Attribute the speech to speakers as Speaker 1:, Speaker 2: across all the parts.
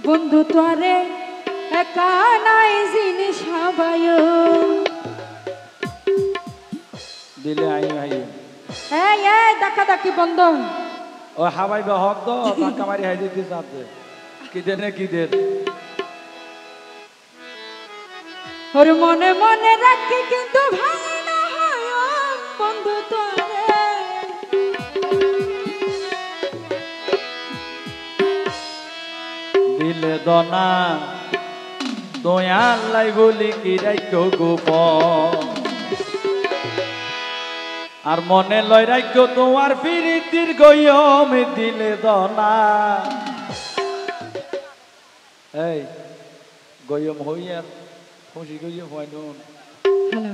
Speaker 1: বন্ধু তোরে একা নাই জিনিস সবাইও
Speaker 2: দিলে আই ভাই
Speaker 1: এই দেখা দেখি বন্ধ
Speaker 2: ও হাবাই বা হক তো টাকা মারি হাই দিতে চাচ্ছে কি দেন কি দেন
Speaker 1: ওর মনে মনে রাখি কিন্তু ভাঙে না হয় বন্ধু তোরে
Speaker 2: দিলে দনা দয়াল লাই বলি কি রাইখো গোপন আর মনে লয় রাইখো তোমার ফিরিতির গয়ম দিলে দনা এই গয়ম হইয়ার খুশি গয়ম হয় নুন
Speaker 1: হ্যালো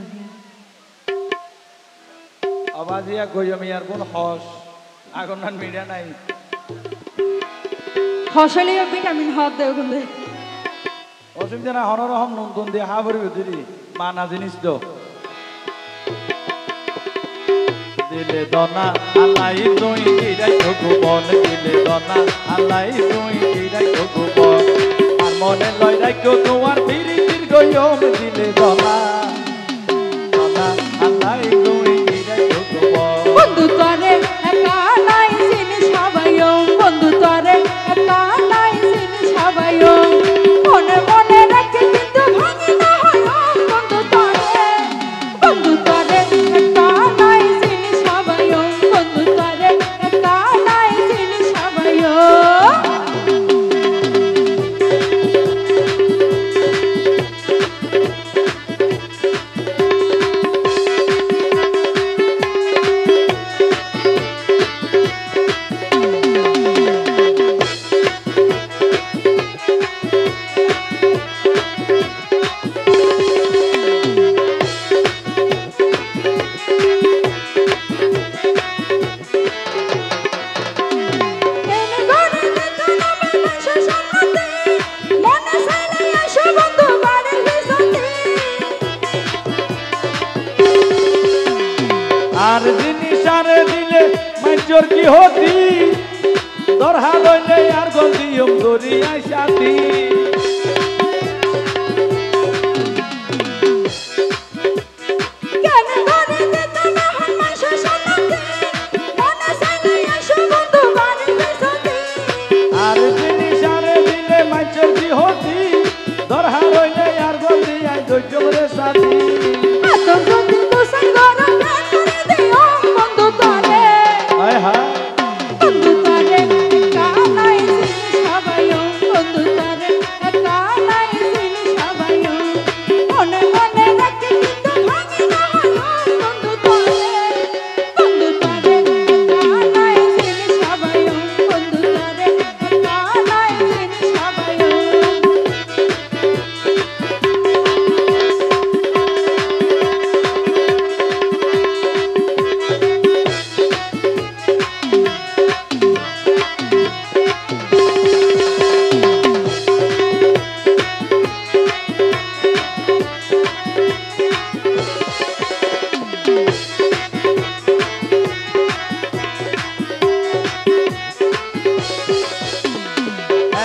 Speaker 2: আবাজিয়া গয়ম ইয়ার কোন হস আগুন নান মিডিয়া নাই
Speaker 1: ফসলীয় ভিটামিন হদ দেও কিন্তু
Speaker 2: অসুবিধা না হনরহম নতুন দিয়ে হাবরি দিদি মানা জিনিস তো দিলে দনা আলাই তুই কিরাই ভগবান দিলে দনা আলাই তুই কিরাই ভগবান আর মনে লয় রাখো তোমার পিরিতির গয়ম দিলে দনা দনা আলাই তুই কিরাই ভগবান
Speaker 1: বন্ধু তোরে একা নাই জিনিস সবাইও বন্ধু তোরে একা নাই জিনিস সবাইও মনে মনে রাখি কিন্তু ভাঙে না হয় বন্ধু তোরে একা নাই জিনিস সবাইও বন্ধু তোরে একা নাই জিনিস সবাইও
Speaker 2: আর জিনিস আরে দিলে মাইজোর কি হতি দরহা লইলে আর গলদিয়ম দরিয়ায় সাথী আর জিনিস আরে দিলে মাইজোর কি হতি দরহা লইলে আর গলদিয়ায় দৈজমরে সাথী হায় হায়
Speaker 1: বন্ধু তোরে একা নাই জিনিস সবাইও বন্ধু তোরে একা নাই জিনিস সবাইও মনে মনে রাখি কিন্তু ভাঙে না হয় বন্ধু তোরে একা নাই জিনিস সবাইও বন্ধু তোরে একা নাই জিনিস সবাইও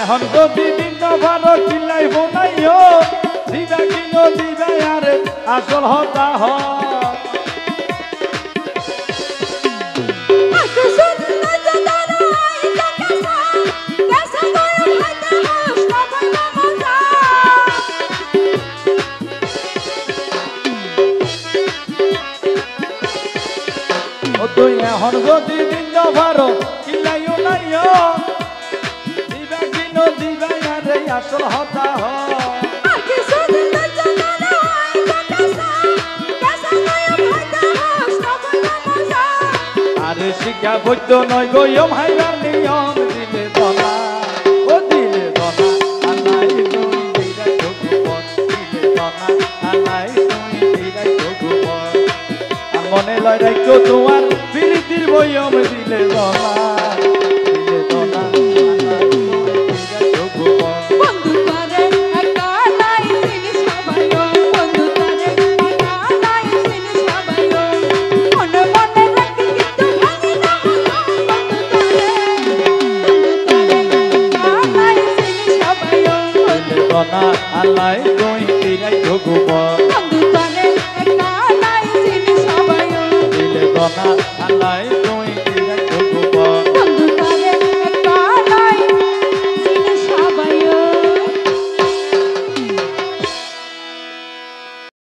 Speaker 2: এখন যদি দিন ভালো চিল্লাই বোনাইও দিবা কিনো দিবা আরে আসল হতা হ ও তুই এখন যদি দিন ভালো চিল্লাইও নাইও দিবা কিনো দিবা আরে আসল হতা হ আরে শিক্ষা বৈদ্য নয় গয়ম হাইবার নিয়ম দিলে দনা ও দিলে দনা আলাই তুই দিলাই ভগবান দিলে দনা আলাই তুই দিলাই ভগবান আর মনে লয় রাখো তোমার প্রীতির বয়ম দিলে দনা দিলে দনা আলাই তুই দিলাই ভগবান
Speaker 1: বন্ধু তোরে একা নাই জিনিস সবাইও বন্ধু তোরে একা নাই জিনিস সবাইও মনে মনে রাখি কিন্তু ভাঙে না হয় বন্ধু তোরে একা নাই জিনিস সবাইও
Speaker 2: দনা আল্লাহ তুই দিলাই ঢুকুব
Speaker 1: বন্ধু তরে একা নাই চিনি সবাই
Speaker 2: দিলে দনা